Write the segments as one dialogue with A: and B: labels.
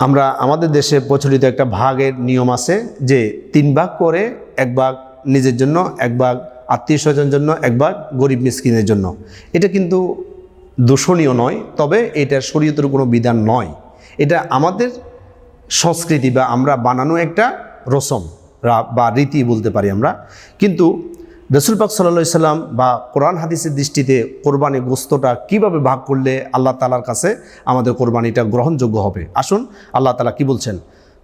A: আমরা আমাদের দেশে প্রচলিত একটা ভাগের নিয়ম আছে যে 3 ভাগ করে 1 ভাগ নিজের জন্য, 1 ভাগ আত্মীয় স্বজনের জন্য, 1 ভাগ গরিব মিসকিনের জন্য। এটা কিন্তু দূষণীয় নয়, তবে এটা শরীয়তের কোনো বিধান নয়। এটা আমাদের সংস্কৃতি বা আমরা বানানো একটা রসম বা রীতি বলতে পারি আমরা। কিন্তু রসুল পাক সাল্লাল্লাহু আলাইহি সাল্লাম বা কোরআন হাদিসের দৃষ্টিতে কোরবানি গোস্তটা কিভাবে ভাগ করলে আল্লাহ তাআলার কাছে আমাদের কোরবানিটা গ্রহণযোগ্য হবে, আসুন আল্লাহ তাআলা কি বলছেন।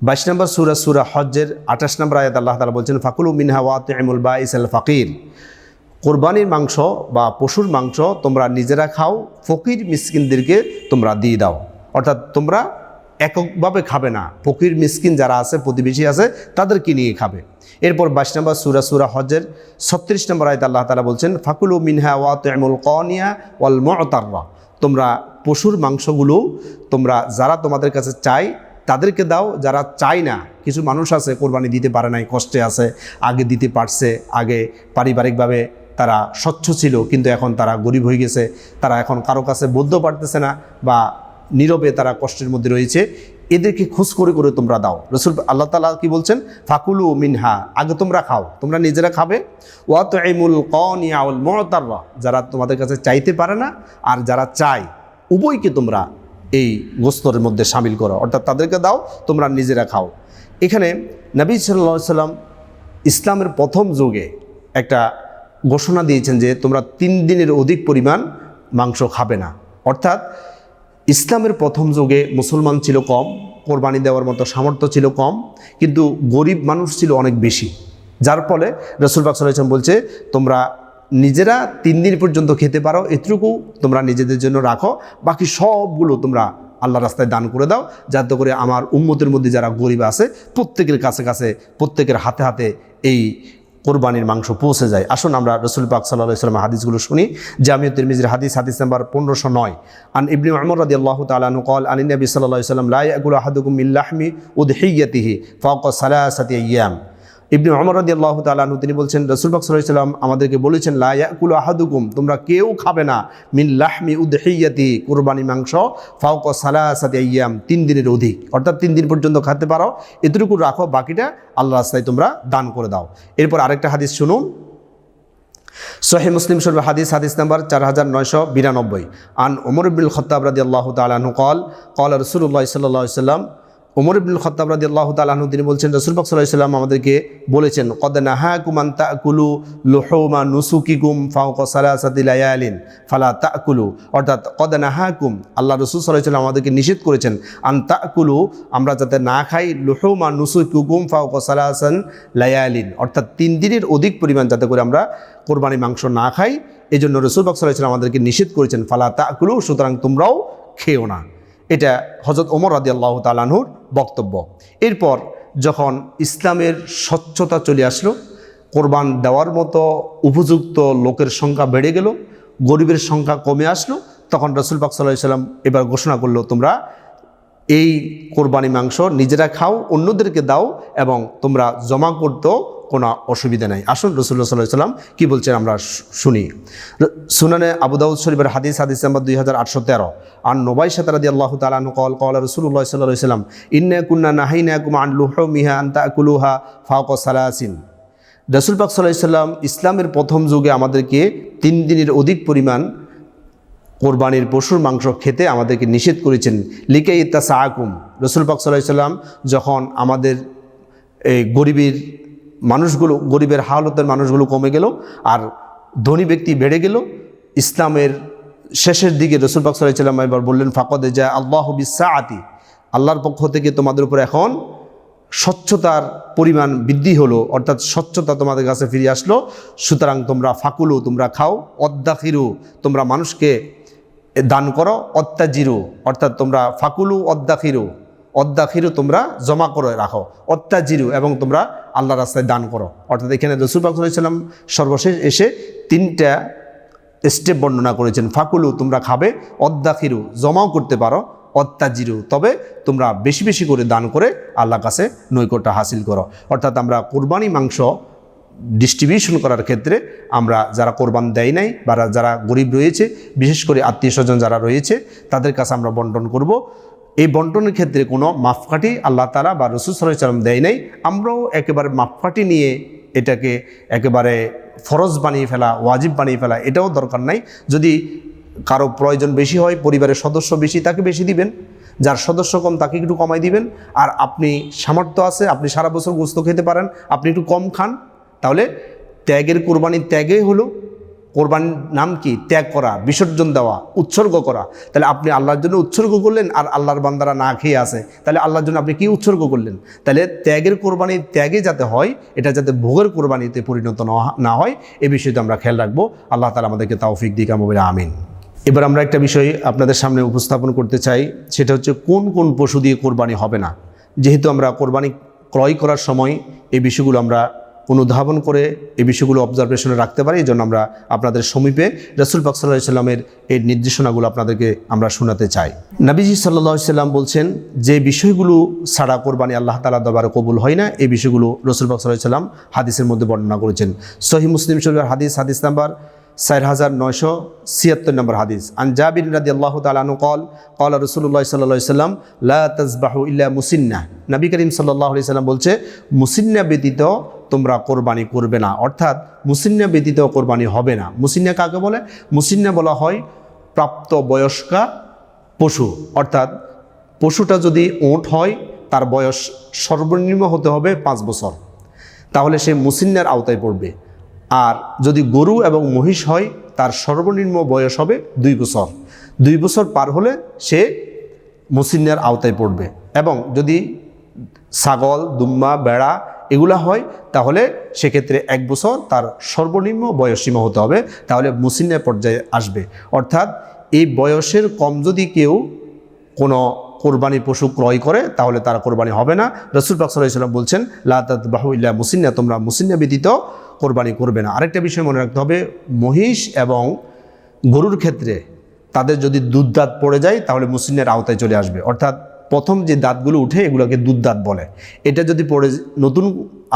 A: 22 নম্বর সূরা হজ্জের 28 নম্বর আয়াত আল্লাহ তাআলা বলছেন, ফাকুলু মিনহা ওয়া আতিমুল বাইসাল ফাকির। কোরবানির মাংস বা পশুর মাংস তোমরা নিজেরা খাও, ফকির মিসকিনদেরকে তোমরা দিয়ে দাও। অর্থাৎ তোমরা এককভাবে খাবে না, ফকির মিসকিন যারা আছে, প্রতিবেশী আছে, তাদেরকে নিয়ে খাবে। এরপর 22 নম্বর সূরা হজ্জের 36 নম্বর আয়াতে আল্লাহ তাআলা বলছেন, ফাকুলু মিনহা ওয়া আতিমুল কানিয়া ওয়াল মু'তাররা। তোমরা পশুর মাংসগুলো তোমরা যারা তোমাদের কাছে চাই তাদেরকে দাও, যারা চায় না, কিছু মানুষ আছে কোরবানি দিতে পারে নাই, কষ্টে আছে, আগে দিতে পারছে, আগে পারিবারিকভাবে তারা স্বচ্ছ ছিল, কিন্তু এখন তারা গরিব হয়ে গেছে, তারা এখন কারো কাছে বলতে পারতেছে না বা নীরবে তারা কষ্টের মধ্যে রয়েছে, এদেরকে খোঁজ করে করে তোমরা দাও। রসুল আল্লাহ তাআলা কি বলছেন, ফাকুলু মিনহা, আগে তোমরা খাও, তোমরা নিজেরা খাবে, ওয়া তুইমুল কানিয়া ওয়াল মু'তাররা, যারা তোমাদের কাছে চাইতে পারে না আর যারা চায়, উভয়কে তোমরা এই গোস্তর মধ্যে শামিল করো, অর্থাৎ তাদেরকে দাও, তোমরা নিজেরা খাও। এখানে নবী সাল্লাল্লাহু আলাইহি সাল্লাম ইসলামের প্রথম যুগে একটা ঘোষণা দিয়েছেন যে তোমরা 3 দিনের অধিক পরিমাণ মাংস খাবে না। অর্থাৎ ইসলামের প্রথম যুগে মুসলমান ছিল কম, কোরবানি দেওয়ার মতো সামর্থ্য ছিল কম, কিন্তু গরিব মানুষ ছিল অনেক বেশি, যার ফলে রাসূল পাক সাল্লাল্লাহু আলাইহি ওয়াসাল্লাম বলছে তোমরা নিজেরা 3 দিন পর্যন্ত খেতে পারো, এটুকু তোমরা নিজেদের জন্য রাখো, বাকি সবগুলো তোমরা আল্লাহর রাস্তায় দান করে দাও, যাতে করে আমার উম্মতের মধ্যে যারা গরিব আছে প্রত্যেকের কাছে কাছে, প্রত্যেকের হাতে হাতে এই কোরবানির মাংস পৌঁছে যায়। আসুন আমরা রাসূল পাক সাল্লাল্লাহু আলাইহি ওয়াসাল্লামের হাদিসগুলো শুনি। জামিউ তিরমিজির হাদিস নাম্বার 1509, আন ইবনে উমর রাদিয়াল্লাহু তাআলা আনহু قال আন নবী সাল্লাল্লাহু আলাইহি ওয়াসাল্লাম লা ইয়াকুলু আহাদুকুম মিন লাহমি উদহিয়াতিহি ফাওকা সালাসাতি আইয়াম। ইবনে উমর রাদিয়াল্লাহু তাআলা আনহু তিনি বলছেন, রাসূল পাক সাল্লাল্লাহু আলাইহি ওয়াসাল্লাম আমাদেরকে বলেছেন, লা ইয়াকুলু আহাদুকুম, তোমরা কেউ খাবে না, মিন লাহমি উদহিয়াতি, কুরবানি মাংস, ফাওকা সালাসাতি আইয়াম, 3 দিনের অধিক, অর্থাৎ 3 দিন পর্যন্ত খেতে পারো, এতটুকু রাখো, বাকিটা আল্লাহর রাস্তায় তোমরা দান করে দাও। এরপর আরেকটা হাদিস শুনুন, সহিহ মুসলিম শরীফ হাদিস নাম্বার 4992, আন ওমর ইবনুল খাত্তাব রাদিয়াল্লাহু তাআলা আনহু قال قال রাসূলুল্লাহ সাল্লাল্লাহু আলাইহি ওয়াসাল্লাম, ওমর ইবনুল খাত্তাব রাদিয়াল্লাহু তাআলা আনহু তিনি বলছেন, রাসূল পাক সাল্লাল্লাহু আলাইহি ওয়াসাল্লাম আমাদেরকে বলেছেন, কদ নাহাকুম আন তাকুলু লুহুমা নুসুকিকুম ফাওকা সালাসাতি লায়ালিন ফালা তাকুলু। অর্থাৎ কদ নাহাকুম, আল্লাহ রাসূল সাল্লাল্লাহু আলাইহি ওয়াসাল্লাম আমাদেরকে নিষেধ করেছেন, আন তাকুলু, আমরা যাতে না খাই, লুহুমা নুসুকিকুম ফাওকা সালাসান লায়ালিন, অর্থাৎ 3 দিনের অধিক পরিমাণ যাতে করে আমরা কোরবানি মাংস না খাই, এজন্য রাসূল পাক সাল্লাল্লাহু আলাইহি ওয়াসাল্লাম আমাদেরকে নিষেধ করেছেন, ফালা তাকুলু, সুতরাং তোমরাও খেও না। এটা হযরত ওমর রাদিয়াল্লাহু তাআলা আনহুর বক্তব্য। এরপর যখন ইসলামের স্বচ্ছতা চলে আসলো, কোরবান দেওয়ার মতো উপযুক্ত লোকের সংখ্যা বেড়ে গেল, গরিবের সংখ্যা কমে আসলো, তখন রাসূল পাক সাল্লাল্লাহু আলাইহি ওয়াসাল্লাম এবার ঘোষণা করলো, তোমরা এই কোরবানি মাংস নিজেরা খাও, অন্যদেরকে দাও, এবং তোমরা জমা করতেও কোনো অসুবিধা নাই। আসুন রাসূলুল্লাহ সাল্লাল্লাহু আলাইহি ওয়াসাল্লাম কি বলছেন আমরা শুনি। সুনানে আবু দাউদ শরীফের হাদিস নাম্বার 2813, আন নুবাইশা রাদিয়াল্লাহু তাআলা আনহু قال قال রাসূলুল্লাহ সাল্লাল্লাহু আলাইহি ওয়াসাল্লাম, ইন্না কুন্না নাহাইনাকুম আন লুহুমিহা আন তাকুলুহা ফাওকা সালাসিন। রাসূল পাক সাল্লাল্লাহু আলাইহি ওয়াসাল্লাম ইসলামের প্রথম যুগে আমাদেরকে 3 দিনের অধিক পরিমাণ কোরবানির পশুর মাংস খেতে আমাদেরকে নিষেধ করেছেন, লিকাই তাসাআকুম। রাসূল পাক সাল্লাল্লাহু আলাইহি ওয়াসাল্লাম যখন আমাদের এই গরিবের হালতের মানুষগুলো কমে গেল আর ধনী ব্যক্তি বেড়ে গেল, ইসলামের শেষের দিকে রাসূল পাক সাল্লাল্লাহু আলাইহি ওয়াসাল্লাম এবার বললেন, ফাকাদ জা আল্লাহু বিসসাআতি, আল্লাহর পক্ষ থেকে তোমাদের উপর এখন স্বচ্ছতার পরিমাণ বৃদ্ধি হলো, অর্থাৎ স্বচ্ছতা তোমাদের কাছে ফিরে আসলো, সুতরাং তোমরা ফাকুলু, তোমরা খাও, অদ্দাখিরু, তোমরা মানুষকে দান করো, অত্যাজিরু, অর্থাৎ তোমরা ফাকুলু অদ্দাখিরু, তোমরা জমা করে রাখো, অত্যাজিরু, এবং তোমরা আল্লাহ রাস্তায় দান করো। অর্থাৎ এখানে রাসূল পাক সাল্লাল্লাহু আলাইহি ওয়াসাল্লাম সর্বশেষ এসে 3টা স্টেপ বর্ণনা করেছেন, ফাকুলু, তোমরা খাবে, অদ্দাখিরু, জমাও করতে পারো, অত্যাজিরু, তবে তোমরা বেশি বেশি করে দান করে আল্লাহর কাছে নৈকট্য হাসিল করো। অর্থাৎ আমরা কোরবানি মাংস ডিস্ট্রিবিউশন করার ক্ষেত্রে আমরা যারা কোরবান দেয় নাই বা যারা গরিব রয়েছে, বিশেষ করে আত্মীয় স্বজন যারা রয়েছে, তাদের কাছে আমরা বন্টন করব। এই বন্টনের ক্ষেত্রে কোনো মাপকাঠি আল্লাহ তাআলা বা রাসূল সাল্লাল্লাহু আলাইহি ওয়াসাল্লাম দেয় নাই। আমরাও একেবারে মাপকাঠি নিয়ে এটাকে একেবারে ফরজ বানিয়ে ফেলা, ওয়াজিব বানিয়ে ফেলা এটাও দরকার নাই। যদি কারো প্রয়োজন বেশি হয়, পরিবারের সদস্য বেশি, তাকে বেশি দিবেন, যার সদস্য কম তাকে একটু কমাই দিবেন। আর আপনি সামর্থ্য আছে, আপনি সারা বছর গোশত খেতে পারেন, আপনি একটু কম খান, তাহলে ত্যাগের কোরবানির ত্যাগই হলো কোরবানির নাম কি? ত্যাগ করা, বিসর্জন দেওয়া, উৎসর্গ করা। তাহলে আপনি আল্লাহর জন্য উৎসর্গ করলেন আর আল্লাহর বান্দারা না খেয়ে আছে, তাহলে আল্লাহর জন্য আপনি কি উৎসর্গ করলেন? তাহলে ত্যাগের কোরবানির ত্যাগে যাতে হয়, এটা যাতে ভোগের কোরবানিতে পরিণত না হয়, এ বিষয়টা আমরা খেয়াল রাখবো। আল্লাহ তাআলা আমাদেরকে তৌফিক দিক, আমরা আমিন। এবার আমরা একটা বিষয় আপনাদের সামনে উপস্থাপন করতে চাই, সেটা হচ্ছে কোন কোন পশু দিয়ে কোরবানি হবে না। যেহেতু আমরা কোরবানি ক্রয় করার সময় এই বিষয়গুলো আমরা অনুধাবন করে এই বিষয়গুলো অবজারভেশনে রাখতে পারি, এই জন্য আমরা আপনাদের সমীপে রাসূল পাক সাল্লাল্লাহু আলাইহি সাল্লামের এই নির্দেশনাগুলো আপনাদেরকে আমরা শোনাতে চাই। নবীজি সাল্লাল্লাহু আলাইহি সাল্লাম বলছেন, যে বিষয়গুলো ছাড়া কোরবানি আল্লাহ তাআলার দরবারে কবুল হয় না, এই বিষয়গুলো রাসূল পাক সাল্লাল্লাহু আলাইহি সাল্লাম হাদিসের মধ্যে বর্ণনা করেছেন। সহিহ মুসলিম শরীফের হাদিস নাম্বার 4976 নম্বর হাদিস। আন জাবির রাদিয়াল্লাহু তাআলা আনহু قال قال রাসূলুল্লাহ সাল্লাল্লাহু আলাইহি সাল্লাম লা তাযবাহু ইল্লা মুসিন্না। নবী করিম সাল্লাল্লাহু আলাইহি সাল্লাম বলছে, মুসিন্না ব্যতীত তোমরা কোরবানি করবে না, অর্থাৎ মুসিন্না ব্যতীত কোরবানি হবে না। মুসিন্না কাকে বলে? মুসিন্না বলা হয় প্রাপ্ত বয়স্কা পশু, অর্থাৎ পশুটা যদি উট হয় তার বয়স সর্বনিম্ন হতে হবে 5 বছর, তাহলে সে মুসিন্নার আওতায় পড়বে। আর যদি গরু এবং মহিষ হয় তার সর্বনিম্ন বয়স হবে 2 বছর। 2 বছর পার হলে সে মুসিন্নার আওতায় পড়বে। এবং যদি ছাগল, দুম্বা, বেড়া এগুলা হয় তাহলে সেক্ষেত্রে 1 বছর তার সর্বনিম্ন বয়সসীমা হতে হবে, তাহলে মুসিন্নার পর্যায়ে আসবে। অর্থাৎ এই বয়সের কম যদি কেউ কোনো কোরবানি পশু ক্রয় করে তাহলে তারা কোরবানি হবে না। রাসূল পাক সাল্লাল্লাহু আলাইহি ওয়াসাল্লাম বলছেন, লা তাযবাহু ইল্লা মুসিন্না, তোমরা মুসিন্না ব্যতীত কোরবানি করবে না। আরেকটা বিষয় মনে রাখতে হবে, মহিষ এবং গরুর ক্ষেত্রে তাদের যদি দুধ দাঁত পড়ে যায় তাহলে মুসিন্নার আওতায় চলে আসবে। অর্থাৎ প্রথম যে দাঁতগুলো উঠে এগুলোকে দুধ দাঁত বলে, এটা যদি পড়ে নতুন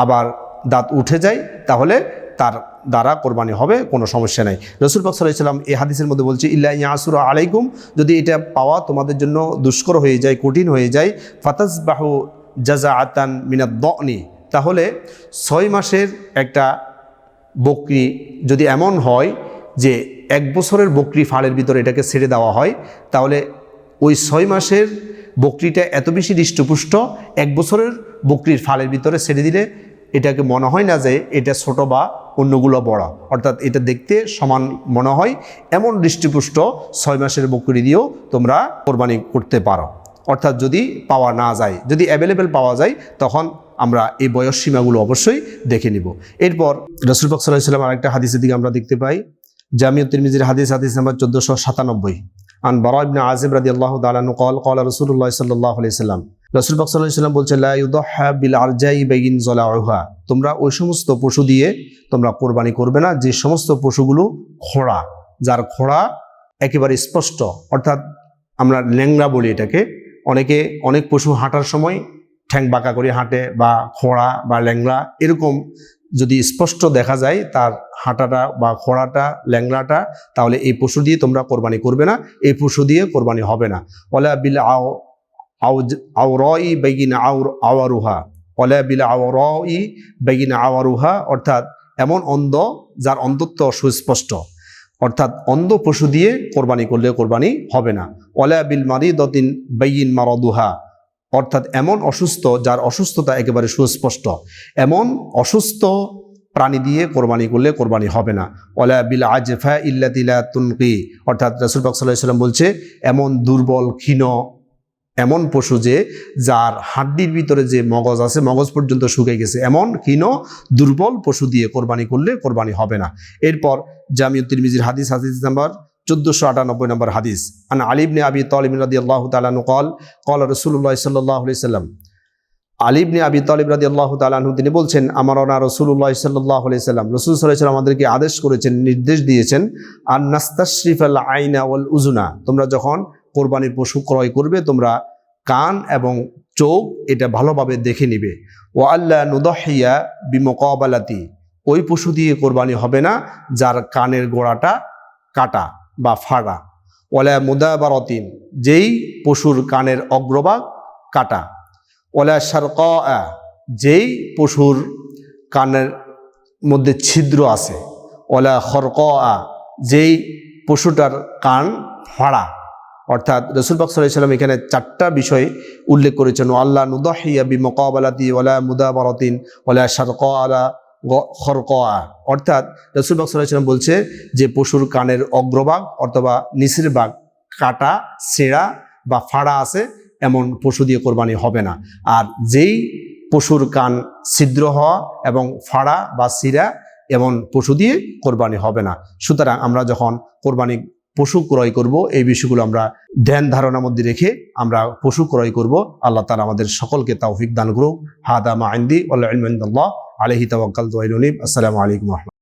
A: আবার দাঁত উঠে যায় তাহলে তার দ্বারা কোরবানি হবে, কোনো সমস্যা নাই। রাসূল পাক সাল্লাল্লাহু আলাইহি ওয়াসাল্লাম এই হাদিসের মধ্যে বলছে, ইল্লা ইয়াসুরা আলাইকুম, যদি এটা পাওয়া তোমাদের জন্য দুষ্কর হয়ে যায়, কঠিন হয়ে যায়, ফাতাসবাহু জাযাআতান মিনাদ দনি, তাহলে 6 মাসের একটা বকরি যদি এমন হয় যে 1 বছরের বকরি ফাড়ের ভিতরে এটাকে ছেড়ে দেওয়া হয়, তাহলে ওই 6 মাসের বকরিটা এত বেশি হৃষ্টপুষ্ট, 1 বছরের বকরির ফাড়ের ভিতরে ছেড়ে দিলে এটাকে মনে হয় না যে এটা ছোট বা অন্যগুলো বড়, অর্থাৎ এটা দেখতে সমান মনে হয়। এমন হৃষ্টপুষ্ট 6 মাসের বকরি দিয়েও তোমরা কোরবানি করতে পারো। অর্থাৎ যদি পাওয়া না যায়, যদি অ্যাভেলেবেল পাওয়া যায়, তখন আমরা এই বয়স সীমাগুলো অবশ্যই দেখে নিব। এরপর রাসূল পাক সাল্লাল্লাহু আলাইহি ওয়াসাল্লাম আরেকটা হাদিসের দিকে আমরা দেখতে পাই, জামিউ তিরমিজির হাদিস নাম্বার 1497। আন বারা ইবনে আযিব রাদিয়াল্লাহু তাআলা আনহু قال قال رسول الله صلى الله عليه وسلم, রাসূল পাক সাল্লাল্লাহু আলাইহি ওয়াসাল্লাম বলছেন, লা ইউদাহা বিল আরজাই বাইন যালাউহা, তোমরা ওই সমস্ত পশু দিয়ে তোমরা কোরবানি করবে না যে সমস্ত পশুগুলো খোড়া, যার খোড়া একেবারে স্পষ্ট, অর্থাৎ আমরা ল্যাংড়া বলি এটাকে। অনেক পশু হাঁটার সময় ঠ্যাং বাঁকা করে হাঁটে, বা খোড়া বা ল্যাংড়া এরকম যদি স্পষ্ট দেখা যায় তার হাঁটাটা বা খোড়াটা, ল্যাংড়াটা, তাহলে এই পশু দিয়ে তোমরা কোরবানি করবে না, এই পশু দিয়ে কোরবানি হবে না। ওয়ালা বিল আওরাই বাইন আওয়ারুহা, ওয়ালা বিল আওরাই বাইন আওয়ারুহা, অর্থাৎ এমন অন্ধ যার অন্ধত্ব সুস্পষ্ট, অর্থাৎ অন্ধ পশু দিয়ে কোরবানি করলে কোরবানি হবে না। ওয়ালা বিল মারিদাতিন বাইন মারাদুহা, অর্থাৎ এমন অসুস্থ যার অসুস্থতা একেবারে সুস্পষ্ট, এমন অসুস্থ প্রাণী দিয়ে কোরবানি করলে কোরবানি হবে না। ওয়ালা বিল আজফা ইল্লাতি লা তুনকি, অর্থাৎ রাসূল পাক সাল্লাল্লাহু আলাইহি ওয়াসাল্লাম বলছে, এমন দুর্বল ক্ষীণ এমন পশু যে যার হাড্ডির ভিতরে যে মগজ আছে, মগজ পর্যন্ত শুকিয়ে গেছে, এমন ক্ষীণ দুর্বল পশু দিয়ে কোরবানি করলে কোরবানি হবে না। এরপর জামিউ তিরমিজির হাদিস নাম্বার 1498 নম্বর হাদিস। আন আলী ইবনে আবি তালিব রাদিয়াল্লাহু তাআলা আনহু قال قال রাসূলুল্লাহ সাল্লাল্লাহু আলাইহি ওয়াসাল্লাম, আলী ইবনে আবি তালিব রাদিয়াল্লাহু তাআলা আনহু তিনি বলছেন, আমারনা রাসূলুল্লাহ সাল্লাল্লাহু আলাইহি ওয়াসাল্লাম, রাসূল সাল্লাল্লাহু আলাইহি ওয়াসাল্লাম আমাদেরকে আদেশ করেছেন, নির্দেশ দিয়েছেন, আন নাস্তাশরিফাল আইনা ওয়াল উযুনা, তোমরা যখন কোরবানির পশু ক্রয় করবে তোমরা কান এবং চোখ এটা ভালোভাবে দেখে নিবে। ওয়া আল্লা নুদহিয়া বিমুকাবালাতি, ওই পশু দিয়ে কোরবানি হবে না যার কানের গোড়াটা কাটা বা ফাড়া। ওয়ালা মুদাবারাতিন, যেই পশুর কানের অগ্রভাগ কাটা, ওয়ালা শারকা, যেই পশুর কানের মধ্যে ছিদ্র আছে, ওয়ালা খরকা, যেই পশুটার কান ফাড়া। অর্থাৎ রাসূল পাক সাল্লাল্লাহু আলাইহি ওয়াসাল্লাম এখানে 4টা বিষয় উল্লেখ করেছেন। আল্লাহ নুদাহিয়া বিমুকাবালাতি ওয়ালা মুদাবারাতিন ওয়ালা শারকা আলা খরকা। অর্থাৎ রাসূল পাক সাল্লাল্লাহু আলাইহি ওয়াসাল্লাম বলছে যে পশুর কানের অগ্রভাগ অথবা নিচের ভাগ কাটা, ছেঁড়া বা ফাড়া আছে এমন পশু দিয়ে কোরবানি হবে না। আর যেই পশুর কান ছিদ্র হওয়া এবং ফাড়া বা ছিঁড়া এমন পশু দিয়ে কোরবানি হবে না। সুতরাং আমরা যখন কোরবানি পশু ক্রয় করব, এই বিষয়গুলো আমরা ধ্যান ধারণার মধ্যে রেখে আমরা পশু ক্রয় করব। আল্লাহ তাআলা আমাদের সকলকে তৌফিক দান করুক। হাদা মা ইনদি ওয়াল ইলমু ইনদাল্লাহ, আলাইহি তাওয়াক্কালতু ওয়া ইলাইহি। আসসালামু আলাইকুম।